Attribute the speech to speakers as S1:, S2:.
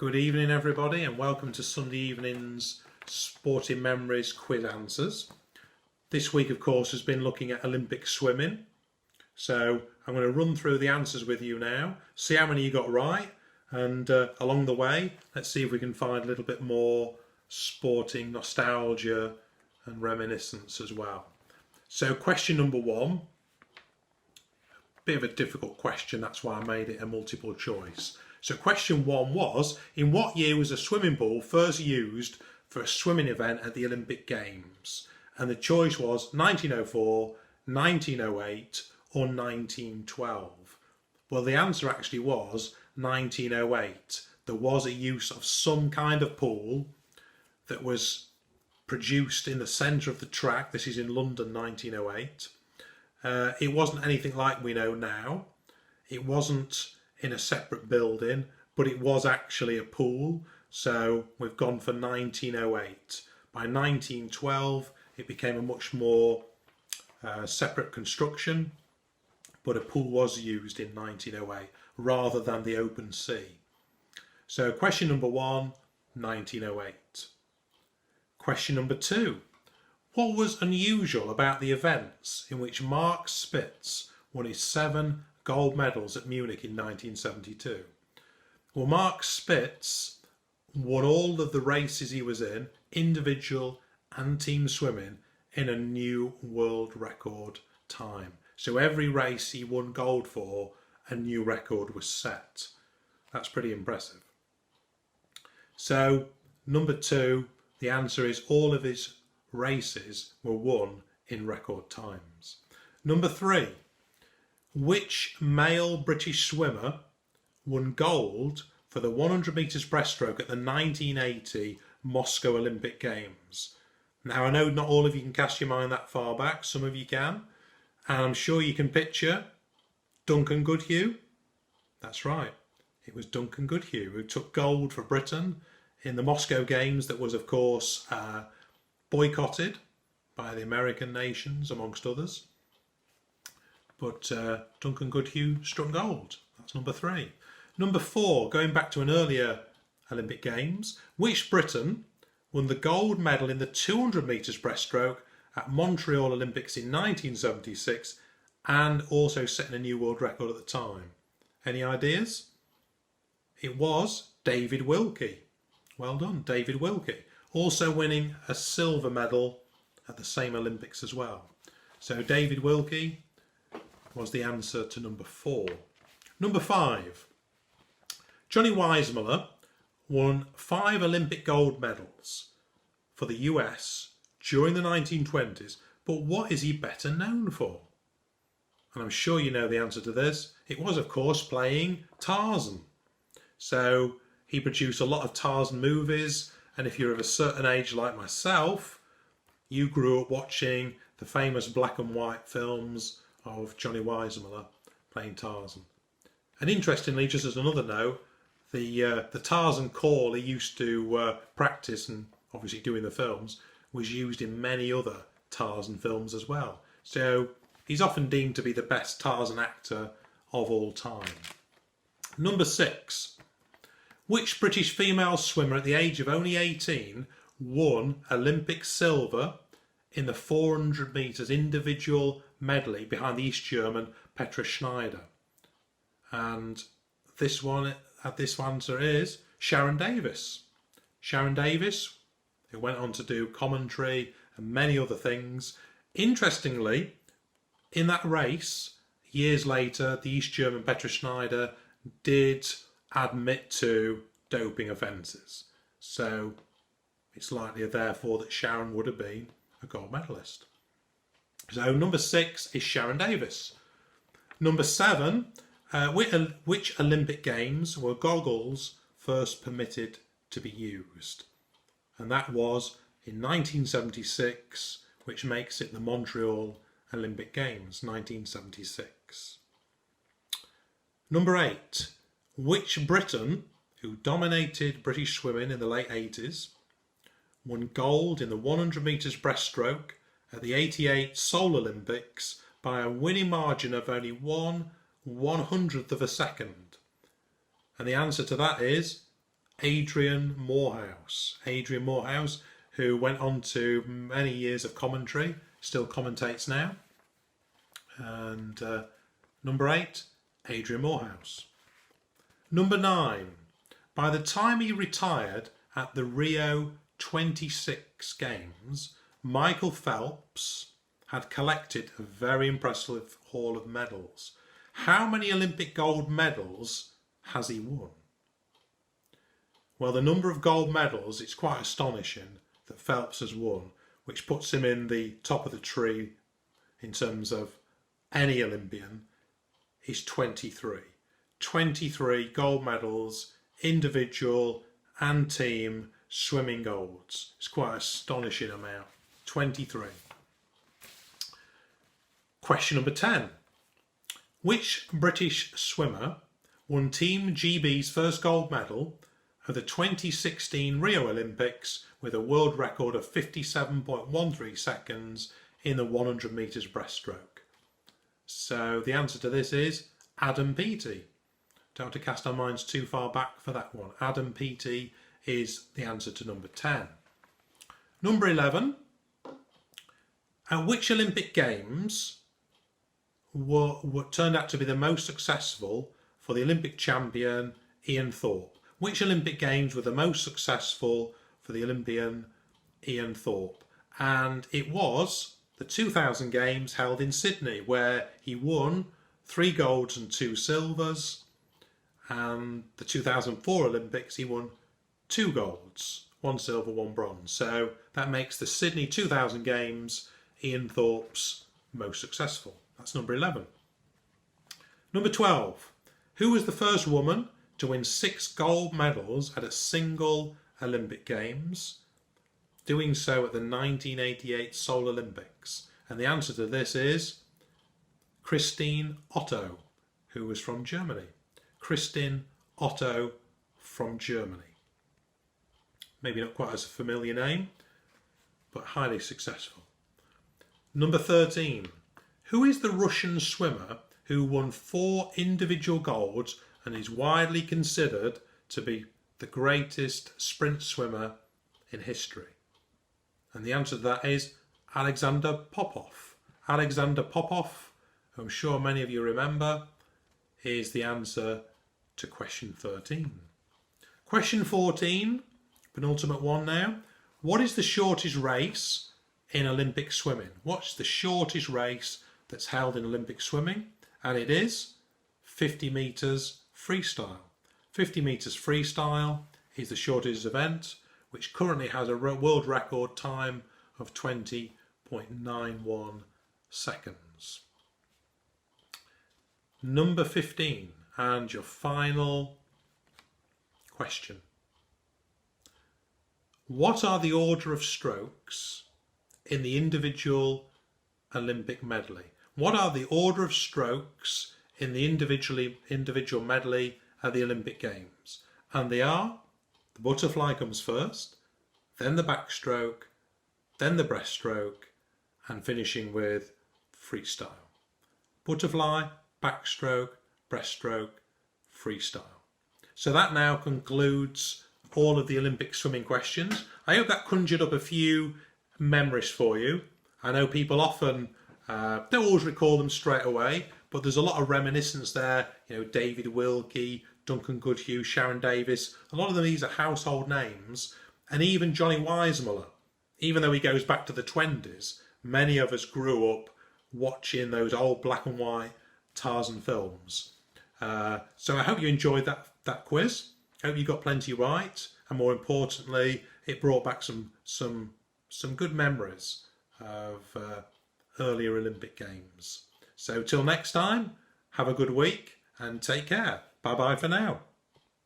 S1: Good evening everybody and welcome to Sunday evening's Sporting Memories quiz answers. This week of course has been looking at Olympic swimming. So I'm going to run through the answers with you now, see how many you got right, and along the way let's see if we can find a little bit more sporting nostalgia and reminiscence as well. So question number one, a bit of a difficult question, that's why I made it a multiple choice. So question one was, in what year was a swimming pool first used for a swimming event at the Olympic Games? And the choice was 1904, 1908 or 1912. Well, the answer actually was 1908. There was a use of some kind of pool that was produced in the centre of the track. This is in London, 1908. It wasn't anything like we know now. It wasn't in a separate building, but it was actually a pool. So we've gone for 1908. By 1912, it became a much more separate construction, but a pool was used in 1908 rather than the open sea. So question number one, 1908. Question number two. What was unusual about the events in which Mark Spitz won his 7 gold medals at Munich in 1972? Well, Mark Spitz won all of the races he was in, individual and team swimming, in a new world record time. So every race he won gold for, a new record was set. That's pretty impressive. So number two, the answer is all of his races were won in record times. Number three, which male British swimmer won gold for the 100 metres breaststroke at the 1980 Moscow Olympic Games? Now, I know not all of you can cast your mind that far back, some of you can, and I'm sure you can picture Duncan Goodhue. That's right, it was Duncan Goodhue who took gold for Britain in the Moscow Games that was, of course, boycotted by the American nations, amongst others. But Duncan Goodhue struck gold. That's number three. Number four, going back to an earlier Olympic Games, which Briton won the gold medal in the 200 metres breaststroke at Montreal Olympics in 1976 and also setting a new world record at the time? Any ideas? It was David Wilkie. Well done, David Wilkie. Also winning a silver medal at the same Olympics as well. So David Wilkie was the answer to number four. Number five, Johnny Weissmuller won 5 Olympic gold medals for the US during the 1920s, but what is he better known for? And I'm sure you know the answer to this. It was, of course, playing Tarzan. So he produced a lot of Tarzan movies, and if you're of a certain age like myself, you grew up watching the famous black and white films of Johnny Weissmuller playing Tarzan. And interestingly, just as another note, the Tarzan call he used to practice and obviously do in the films was used in many other Tarzan films as well. So he's often deemed to be the best Tarzan actor of all time. Number six, which British female swimmer at the age of only 18 won Olympic silver in the 400 metres individual medley behind the East German Petra Schneider? And this answer is Sharon Davis. Sharon Davis, who went on to do commentary and many other things. Interestingly, in that race, years later, the East German Petra Schneider did admit to doping offences. So it's likely therefore that Sharon would have been a gold medalist. So number six is Sharon Davis. Number seven, which Olympic Games were goggles first permitted to be used? And that was in 1976, which makes it the Montreal Olympic Games, 1976. Number eight, which Briton, who dominated British swimming in the late 80s, won gold in the 100 metres breaststroke at the 88 Seoul Olympics by a winning margin of only 1/100th of a second? And the answer to that is Adrian Morehouse. Adrian Morehouse, who went on to many years of commentary, still commentates now. And number 8, Adrian Morehouse. Number 9, by the time he retired at the Rio 26 Games, Michael Phelps had collected a very impressive haul of medals. How many Olympic gold medals has he won? Well, the number of gold medals, it's quite astonishing that Phelps has won, which puts him in the top of the tree in terms of any Olympian, is 23. 23 gold medals, individual and team swimming golds. It's quite an astonishing amount. 23. Question number 10. Which British swimmer won Team Jeebies' first gold medal at the 2016 Rio Olympics with a world record of 57.13 seconds in the 100 metres breaststroke? So the answer to this is Adam Peaty. Don't have to cast our minds too far back for that one. Adam Peaty is the answer to number 10. Number 11. At which Olympic Games were turned out to be the most successful for the Olympic champion Ian Thorpe? Which Olympic Games were the most successful for the Olympian Ian Thorpe? And it was the 2000 Games held in Sydney, where he won 3 golds and 2 silvers. And the 2004 Olympics, he won 2 golds, 1 silver, 1 bronze. So that makes the Sydney 2000 Games Ian Thorpe's most successful. That's number 11. Number 12. Who was the first woman to win 6 gold medals at a single Olympic Games, doing so at the 1988 Seoul Olympics? And the answer to this is Christine Otto, who was from Germany. Christine Otto from Germany. Maybe not quite as a familiar name, but highly successful. Number 13. Who is the Russian swimmer who won 4 individual golds and is widely considered to be the greatest sprint swimmer in history? And the answer to that is Alexander Popov. Alexander Popov, who I'm sure many of you remember, is the answer to question 13. Question 14, penultimate one now. What is the shortest race in Olympic swimming? What's the shortest race that's held in Olympic swimming? And it is 50 metres freestyle. 50 metres freestyle is the shortest event, which currently has a world record time of 20.91 seconds. Number 15, and your final question. What are the order of strokes in the individual Olympic medley? What are the order of strokes in the individual medley at the Olympic Games? And they are: the butterfly comes first, then the backstroke, then the breaststroke, and finishing with freestyle. Butterfly, backstroke, breaststroke, freestyle. So that now concludes all of the Olympic swimming questions. I hope that conjured up a few memories for you. I know people often don't always recall them straight away, but there's a lot of reminiscence there. You know, David Wilkie, Duncan Goodhue, Sharon Davis. A lot of these are household names. And even Johnny Weissmuller, even though he goes back to the 20s, many of us grew up watching those old black and white Tarzan films. So I hope you enjoyed that quiz. I hope you got plenty right, and more importantly, it brought back some good memories of earlier Olympic Games. So till next time, have a good week and take care. Bye bye for now.